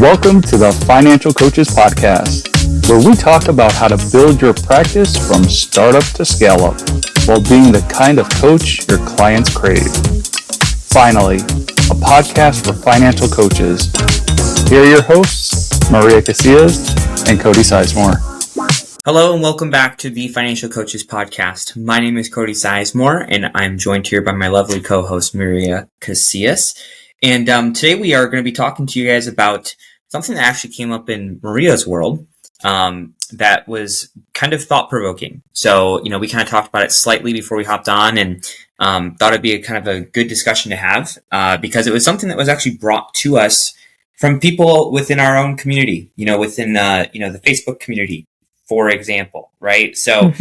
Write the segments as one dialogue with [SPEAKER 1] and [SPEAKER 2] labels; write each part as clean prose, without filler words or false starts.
[SPEAKER 1] Welcome to the Financial Coaches Podcast, where we talk about how to build your practice from startup to scale up while being the kind of coach your clients crave. Finally, a podcast for financial coaches. Here are your hosts, Maria Casillas and Cody Sizemore.
[SPEAKER 2] Hello and welcome back to the Financial Coaches Podcast. My name is Cody Sizemore and I'm joined here by my lovely co-host Maria Casillas. And today we are going to be talking to you guys about something that actually came up in Maria's world that was kind of thought-provoking. So, we kind of talked about it slightly before we hopped on and thought it'd be a kind of a good discussion to have because it was something that was actually brought to us from people within our own community, within, the Facebook community, for example, right? So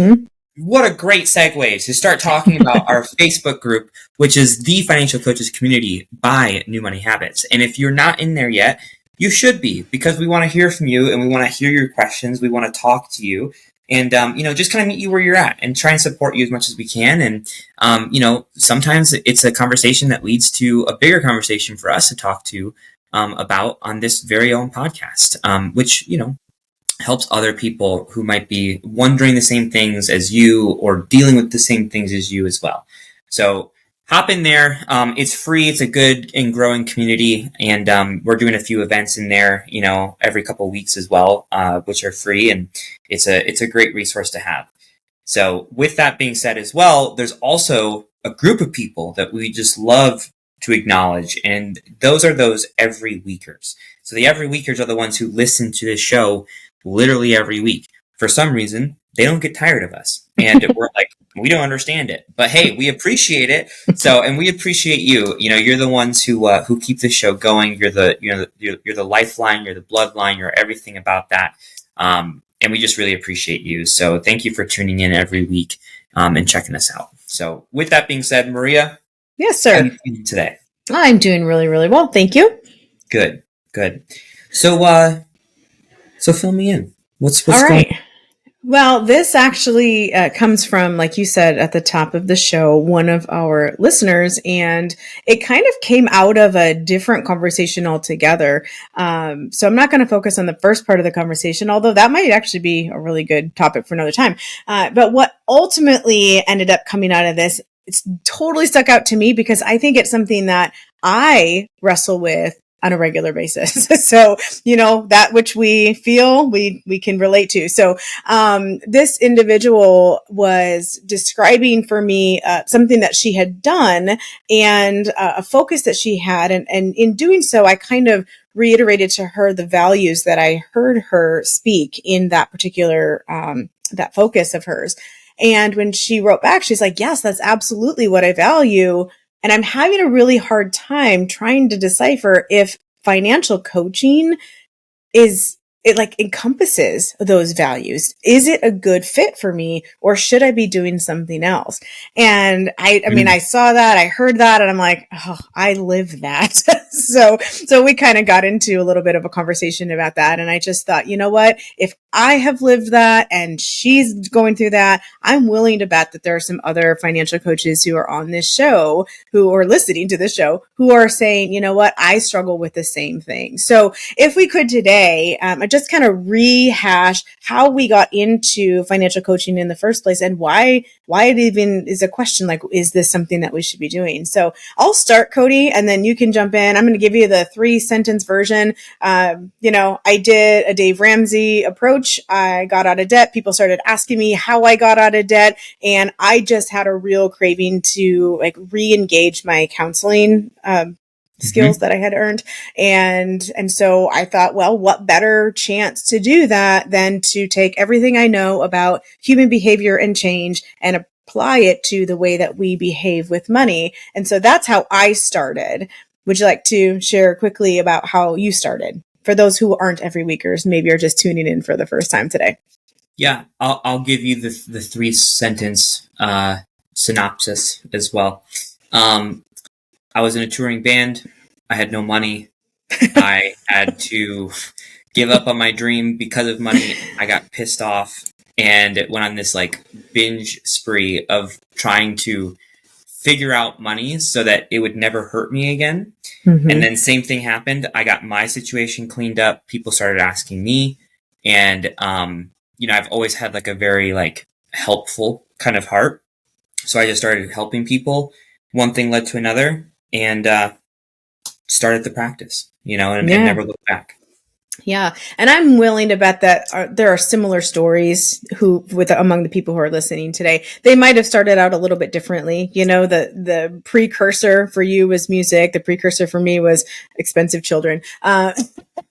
[SPEAKER 2] what a great segue to start talking about our Facebook group, which is the Financial Coaches Community by New Money Habits. And if you're not in there yet, you should be, because we want to hear from you and we want to hear your questions. We want to talk to you and, just kind of meet you where you're at and try and support you as much as we can. And, sometimes it's a conversation that leads to a bigger conversation for us to talk to about on this very own podcast, which, helps other people who might be wondering the same things as you or dealing with the same things as you as well. So hop in there. It's free. It's a good and growing community. And we're doing a few events in there, every couple of weeks as well, which are free. And it's a great resource to have. So with that being said as well, there's also a group of people that we just love to acknowledge. And those are those every weekers. So the every weekers are the ones who listen to this show literally every week. For some reason, they don't get tired of us. And we're like, we don't understand it. But hey, we appreciate it. So, and we appreciate you. You're the ones who keep the show going. You're the lifeline, you're the bloodline, you're everything about that. And we just really appreciate you. So thank you for tuning in every week and checking us out. So with that being said, Maria.
[SPEAKER 3] Yes, sir.
[SPEAKER 2] How are you feeling today?
[SPEAKER 3] I'm doing really, really well. Thank you.
[SPEAKER 2] Good. So fill me in. What's
[SPEAKER 3] all right.
[SPEAKER 2] going on?
[SPEAKER 3] Well, this actually comes from, like you said at the top of the show, one of our listeners, and it kind of came out of a different conversation altogether. So I'm not going to focus on the first part of the conversation, although that might actually be a really good topic for another time. But what ultimately ended up coming out of this, it's totally stuck out to me because I think it's something that I wrestle with on a regular basis. So, that which we feel we can relate to. So, this individual was describing for me something that she had done and a focus that she had. And in doing so, I kind of reiterated to her the values that I heard her speak in that particular, that focus of hers. And when she wrote back, she's like, yes, that's absolutely what I value. And I'm having a really hard time trying to decipher if financial coaching encompasses those values. Is it a good fit for me, or should I be doing something else? And I mean, I saw that, I heard that, and I'm like, oh, I live that. So we kind of got into a little bit of a conversation about that. And I just thought, you know what? If I have lived that and she's going through that, I'm willing to bet that there are some other financial coaches who are on this show, who are listening to this show, who are saying, you know what? I struggle with the same thing. So if we could today, I just kind of rehash how we got into financial coaching in the first place and why it even is a question like, is this something that we should be doing? So I'll start, Cody, and then you can jump in. I'm going to give you the 3-sentence version. I did a Dave Ramsey approach. I got out of debt. People started asking me how I got out of debt. And I just had a real craving to re-engage my counseling skills that I had earned. And so I thought, well, what better chance to do that than to take everything I know about human behavior and change and apply it to the way that we behave with money. And so that's how I started. Would you like to share quickly about how you started? For those who aren't every weekers, maybe are just tuning in for the first time today.
[SPEAKER 2] Yeah, I'll give you the 3-sentence synopsis as well. I was in a touring band. I had no money. I had to give up on my dream because of money. I got pissed off and went on this binge spree of trying to figure out money so that it would never hurt me again.
[SPEAKER 3] Mm-hmm.
[SPEAKER 2] And then same thing happened. I got my situation cleaned up. People started asking me. And, I've always had like a very like helpful kind of heart. So I just started helping people. One thing led to another and started the practice, and never looked back.
[SPEAKER 3] Yeah. And I'm willing to bet that there are similar stories among the people who are listening today. They might have started out a little bit differently. The precursor for you was music. The precursor for me was expensive children.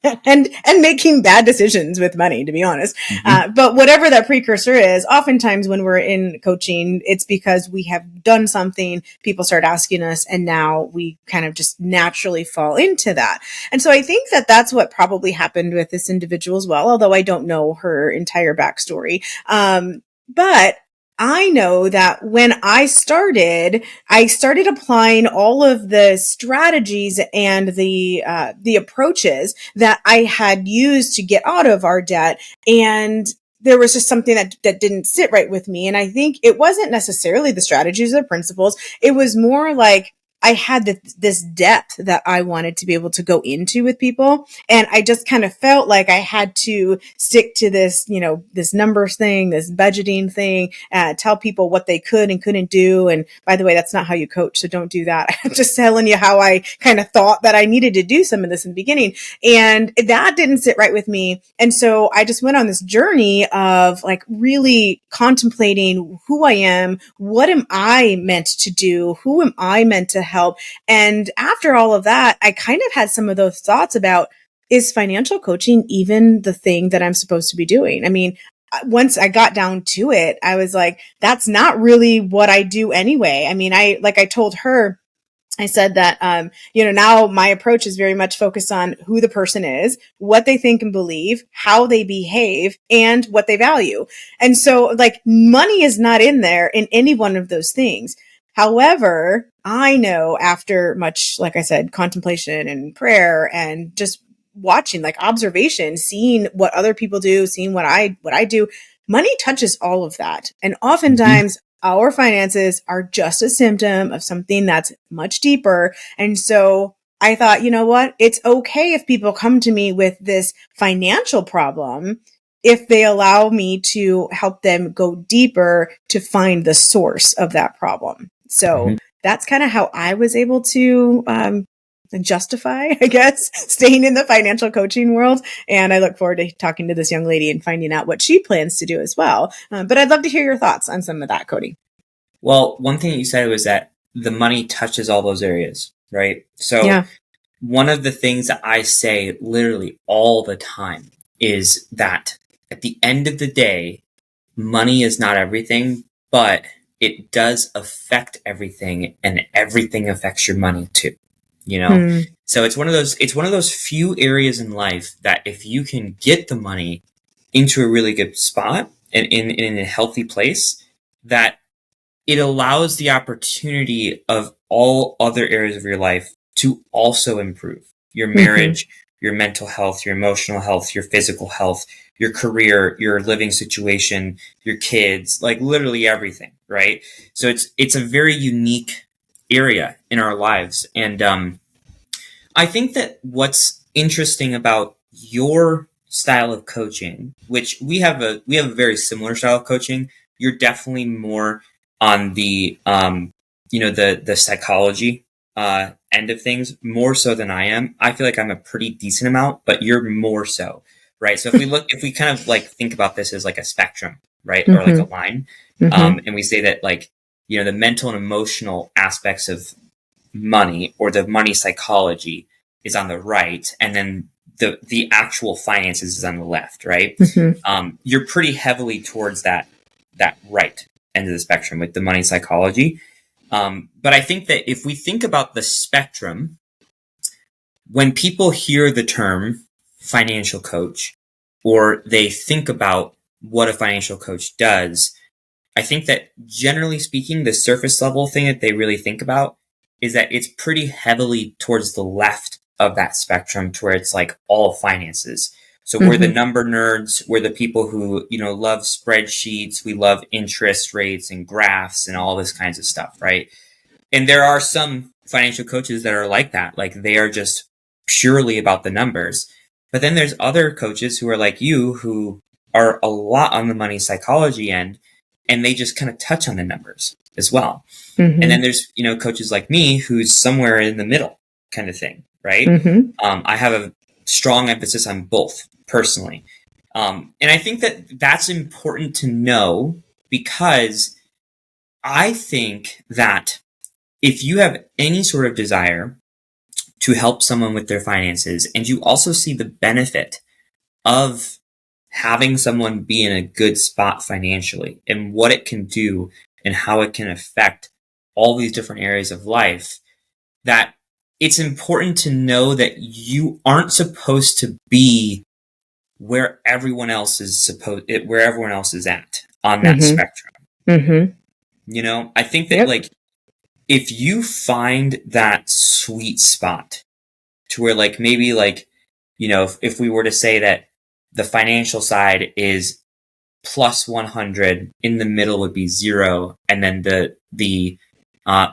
[SPEAKER 3] And making bad decisions with money, to be honest.
[SPEAKER 2] Mm-hmm.
[SPEAKER 3] But whatever that precursor is, oftentimes when we're in coaching, it's because we have done something, people start asking us, and now we kind of just naturally fall into that. And so I think that that's what probably happened with this individual as well, although I don't know her entire backstory. But I know that when I started applying all of the strategies and the approaches that I had used to get out of our debt, and there was just something that didn't sit right with me. And I think it wasn't necessarily the strategies or principles. It was more like I had this depth that I wanted to be able to go into with people. And I just kind of felt like I had to stick to this, this numbers thing, this budgeting thing, tell people what they could and couldn't do. And by the way, that's not how you coach. So don't do that. I'm just telling you how I kind of thought that I needed to do some of this in the beginning. And that didn't sit right with me. And so I just went on this journey of like really contemplating who I am, what am I meant to do, who am I meant to help. And after all of that, I kind of had some of those thoughts about, is financial coaching even the thing that I'm supposed to be doing? I mean, once I got down to it, I was like, that's not really what I do anyway. I mean, I told her, I said that, now my approach is very much focused on who the person is, what they think and believe, how they behave, and what they value. And so like money is not in there in any one of those things. However, I know after much, like I said, contemplation and prayer and just watching, like observation, seeing what other people do, seeing what I do, money touches all of that. And oftentimes our finances are just a symptom of something that's much deeper. And so I thought, you know what? It's okay if people come to me with this financial problem, if they allow me to help them go deeper to find the source of that problem. So that's kind of how I was able to justify, I guess, staying in the financial coaching world. And I look forward to talking to this young lady and finding out what she plans to do as well. But I'd love to hear your thoughts on some of that, Cody.
[SPEAKER 2] Well, one thing that you said was that the money touches all those areas, right? So one of the things that I say literally all the time is that at the end of the day, money is not everything, but it does affect everything, and everything affects your money too. So it's one of those few areas in life that if you can get the money into a really good spot and in a healthy place, that it allows the opportunity of all other areas of your life to also improve. Your marriage, your mental health, your emotional health, your physical health, your career, your living situation, your kids, like literally everything, right? So it's a very unique area in our lives. And I think that what's interesting about your style of coaching, which we have a very similar style of coaching, you're definitely more on the the psychology end of things, more so than I am. I feel like I'm a pretty decent amount, but you're more so, right? So if we kind of like think about this as like a spectrum, right? Or like a line, and we say that like, the mental and emotional aspects of money or the money psychology is on the right, and then the actual finances is on the left, right? You're pretty heavily towards that right end of the spectrum with the money psychology. But I think that if we think about the spectrum, when people hear the term financial coach, or they think about what a financial coach does, I think that generally speaking, the surface level thing that they really think about is that it's pretty heavily towards the left of that spectrum, to where it's like all finances. So we're the number nerds. We're the people who, love spreadsheets. We love interest rates and graphs and all this kinds of stuff, right? And there are some financial coaches that are like that. Like they are just purely about the numbers. But then there's other coaches who are like you, who are a lot on the money psychology end, and they just kind of touch on the numbers as well.
[SPEAKER 3] Mm-hmm.
[SPEAKER 2] And then there's, coaches like me who's somewhere in the middle kind of thing, right?
[SPEAKER 3] Mm-hmm.
[SPEAKER 2] I have a strong emphasis on both personally. And I think that that's important to know, because I think that if you have any sort of desire to help someone with their finances, and you also see the benefit of having someone be in a good spot financially and what it can do and how it can affect all these different areas of life, that it's important to know that you aren't supposed to be where everyone else is at on that
[SPEAKER 3] Mm-hmm.
[SPEAKER 2] spectrum.
[SPEAKER 3] Mm-hmm.
[SPEAKER 2] I think that like, if you find that sweet spot to where like, maybe like, if we were to say that the financial side is plus 100, in the middle would be 0, and then the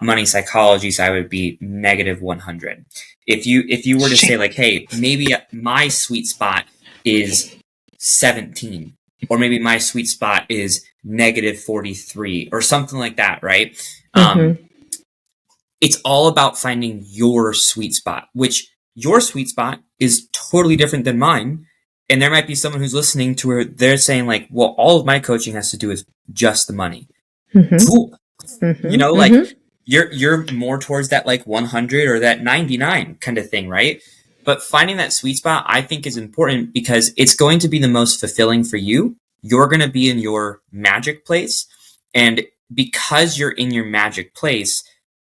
[SPEAKER 2] money psychology side would be negative 100. If you were to say like, hey, maybe my sweet spot is 17, or maybe my sweet spot is negative 43, or something like that, right?
[SPEAKER 3] Mm-hmm.
[SPEAKER 2] It's all about finding your sweet spot, which your sweet spot is totally different than mine. And there might be someone who's listening to where they're saying like, well, all of my coaching has to do with just the money.
[SPEAKER 3] Mm-hmm.
[SPEAKER 2] Cool.
[SPEAKER 3] Mm-hmm.
[SPEAKER 2] Like
[SPEAKER 3] Mm-hmm.
[SPEAKER 2] you're more towards that like 100 or that 99 kind of thing, right? But finding that sweet spot, I think, is important, because it's going to be the most fulfilling for you. You're going to be in your magic place. And because you're in your magic place,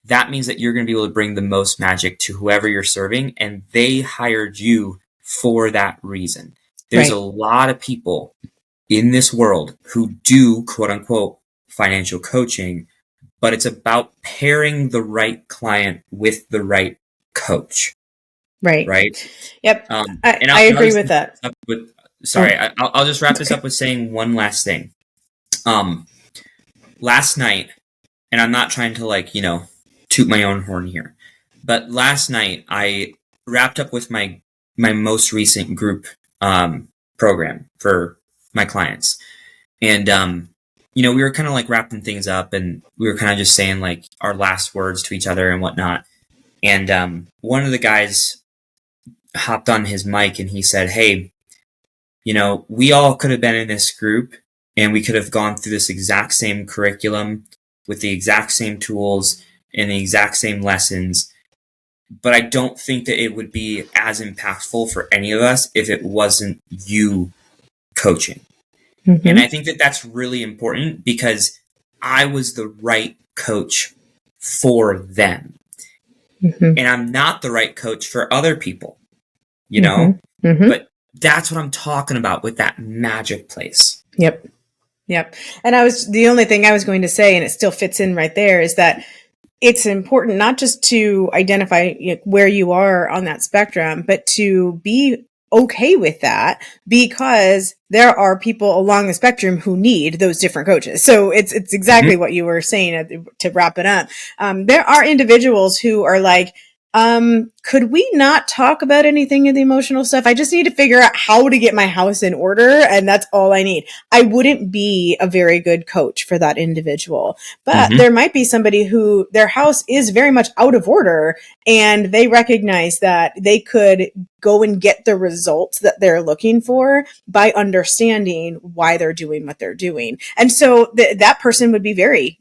[SPEAKER 2] that means that you're going to be able to bring the most magic to whoever you're serving. And they hired you for that reason. There's a lot of people in this world who do quote unquote financial coaching, but it's about pairing the right client with the right coach. Right.
[SPEAKER 3] Yep.
[SPEAKER 2] And
[SPEAKER 3] I agree with that.
[SPEAKER 2] I'll just wrap this up with saying one last thing. Last night, and I'm not trying to like, toot my own horn here, but last night I wrapped up with my most recent group program for my clients. And we were kind of like wrapping things up, and we were kind of just saying like our last words to each other and whatnot. And one of the guys hopped on his mic and he said, hey, we all could have been in this group, and we could have gone through this exact same curriculum with the exact same tools and the exact same lessons. But I don't think that it would be as impactful for any of us if it wasn't you coaching. Mm-hmm. And I think that that's really important, because I was the right coach for them. Mm-hmm. And I'm not the right coach for other people, Mm-hmm. But that's what I'm talking about with that magic place.
[SPEAKER 3] Yep. And the only thing I was going to say, and it still fits in right there, is that it's important not just to identify where you are on that spectrum, but to be okay with that, because there are people along the spectrum who need those different coaches. So it's exactly mm-hmm. what you were saying to wrap it up. There are individuals who are like, could we not talk about anything of the emotional stuff? I just need to figure out how to get my house in order, and that's all I need. I wouldn't be a very good coach for that individual, but mm-hmm. there might be somebody who their house is very much out of order, and they recognize that they could go and get the results that they're looking for by understanding why they're doing what they're doing. And so that person would be very,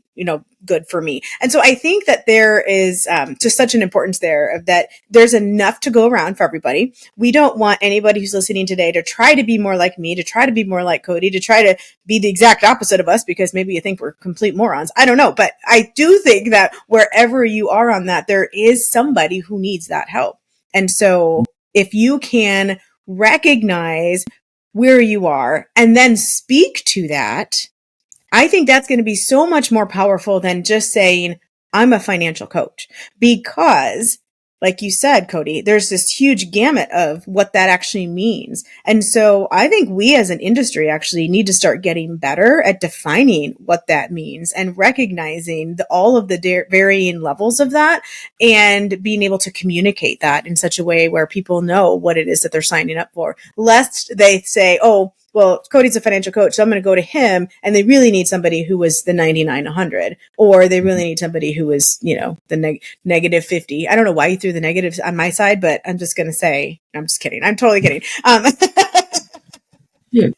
[SPEAKER 3] good for me. And so I think that there is just such an importance there of that there's enough to go around for everybody. We don't want anybody who's listening today to try to be more like me, to try to be more like Cody, to try to be the exact opposite of us, because maybe you think we're complete morons. I don't know. But I do think that wherever you are on that, there is somebody who needs that help. And so if you can recognize where you are and then speak to that, I think that's going to be so much more powerful than just saying, I'm a financial coach, because like you said, Cody, there's this huge gamut of what that actually means. And so I think we as an industry actually need to start getting better at defining what that means and recognizing all of the varying levels of that and being able to communicate that in such a way where people know what it is that they're signing up for, lest they say, oh, well, Cody's a financial coach, so I'm going to go to him, and they really need somebody who was the 99, 100, or they really need somebody who was, the negative 50. I don't know why you threw the negatives on my side, but I'm just going to say, I'm just kidding. I'm totally kidding.
[SPEAKER 2] Yeah.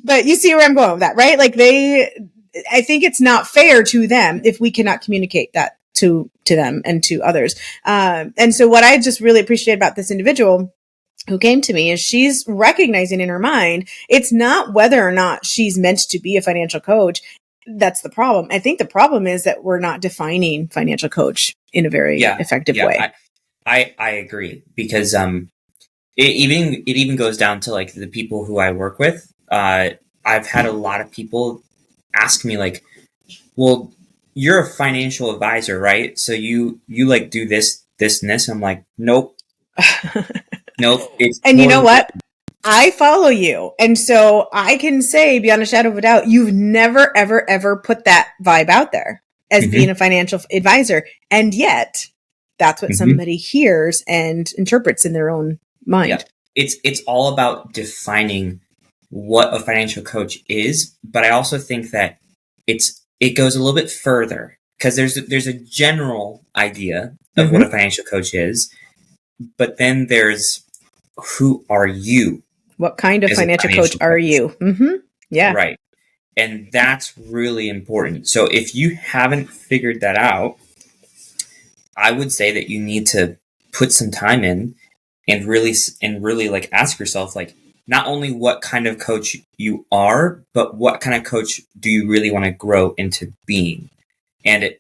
[SPEAKER 3] But you see where I'm going with that, right? Like I think it's not fair to them if we cannot communicate that to them and to others. And so what I just really appreciate about this individual who came to me is she's recognizing in her mind, it's not whether or not she's meant to be a financial coach. That's the problem. I think the problem is that we're not defining financial coach in a very effective way.
[SPEAKER 2] I agree, because it even goes down to like the people who I work with. I've had a lot of people ask me like, well, you're a financial advisor, right? So you like do this, and this. I'm like, nope. Nope.
[SPEAKER 3] And you know what? I follow you. And so I can say beyond a shadow of a doubt, you've never, ever, ever put that vibe out there as being a financial advisor. And yet that's what somebody hears and interprets in their own mind.
[SPEAKER 2] Yeah. It's all about defining what a financial coach is. But I also think that it goes a little bit further, because there's a general idea of what a financial coach is. But then there's, who are you?
[SPEAKER 3] What kind of financial coach are you? Yeah.
[SPEAKER 2] Right. And that's really important. So if you haven't figured that out, I would say that you need to put some time in and really like ask yourself, like, not only what kind of coach you are, but what kind of coach do you really want to grow into being? And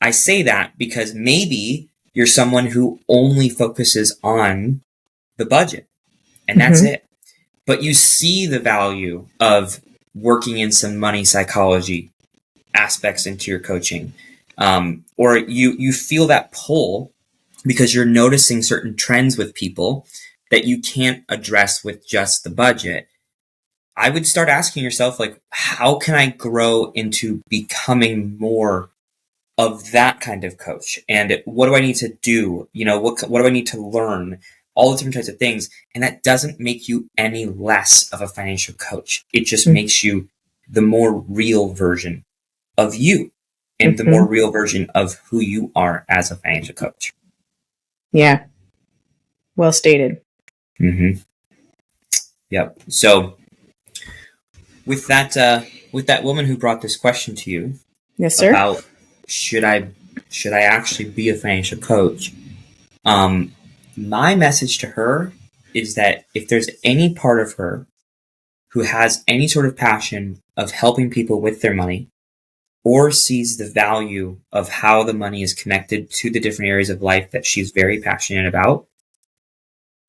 [SPEAKER 2] I say that because maybe you're someone who only focuses on the budget, and that's it. But you see the value of working in some money psychology aspects into your coaching, or you feel that pull because you're noticing certain trends with people that you can't address with just the budget. I would start asking yourself, like, how can I grow into becoming more of that kind of coach? And what do I need to do? What do I need to learn? All the different types of things. And that doesn't make you any less of a financial coach. It just makes you the more real version of you, and the more real version of who you are as a financial coach.
[SPEAKER 3] Yeah. Well stated.
[SPEAKER 2] Yep. So with that woman who brought this question to you,
[SPEAKER 3] yes, sir,
[SPEAKER 2] about should I actually be a financial coach? My message to her is that if there's any part of her who has any sort of passion of helping people with their money, or sees the value of how the money is connected to the different areas of life that she's very passionate about,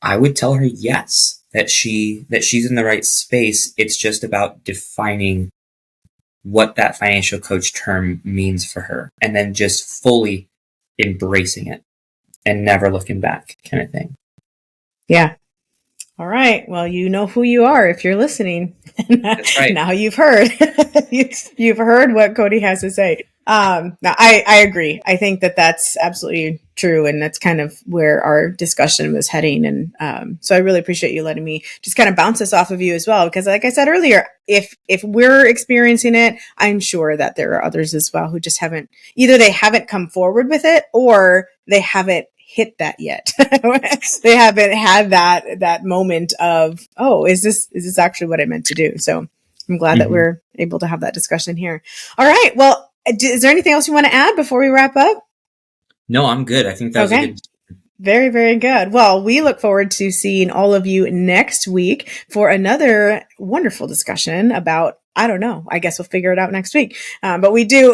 [SPEAKER 2] I would tell her yes, that she's in the right space. It's just about defining what that financial coach term means for her, and then just fully embracing it and never looking back, kind of thing.
[SPEAKER 3] Yeah. All right. Well, you know who you are if you're listening.
[SPEAKER 2] That's right.
[SPEAKER 3] Now you've heard. You've heard what Cody has to say. Now, I agree. I think that that's absolutely true, and that's kind of where our discussion was heading. And so I really appreciate you letting me just kind of bounce this off of you as well, because like I said earlier, if we're experiencing it, I'm sure that there are others as well who just haven't come forward with it, or they haven't hit that yet. They haven't had that moment of, oh, is this actually what I meant to do? So I'm glad that we're able to have that discussion here. All right. Well, is there anything else you want to add before we wrap up?
[SPEAKER 2] No, I'm good. I think that was a good.
[SPEAKER 3] Very, very good. Well, we look forward to seeing all of you next week for another wonderful discussion about, I don't know, I guess we'll figure it out next week. But we do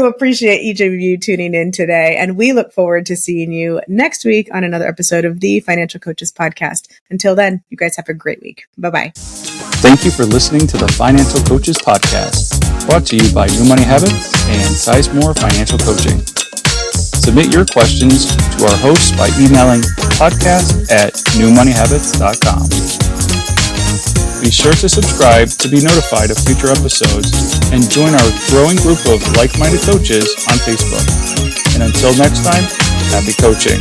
[SPEAKER 3] appreciate each of you tuning in today. And we look forward to seeing you next week on another episode of the Financial Coaches Podcast. Until then, you guys have a great week. Bye-bye.
[SPEAKER 1] Thank you for listening to the Financial Coaches Podcast, brought to you by New Money Habits and Sizemore Financial Coaching. Submit your questions to our hosts by emailing podcast@newmoneyhabits.com. Be sure to subscribe to be notified of future episodes and join our growing group of like-minded coaches on Facebook. And until next time, happy coaching.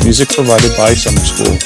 [SPEAKER 1] Music provided by Summer School.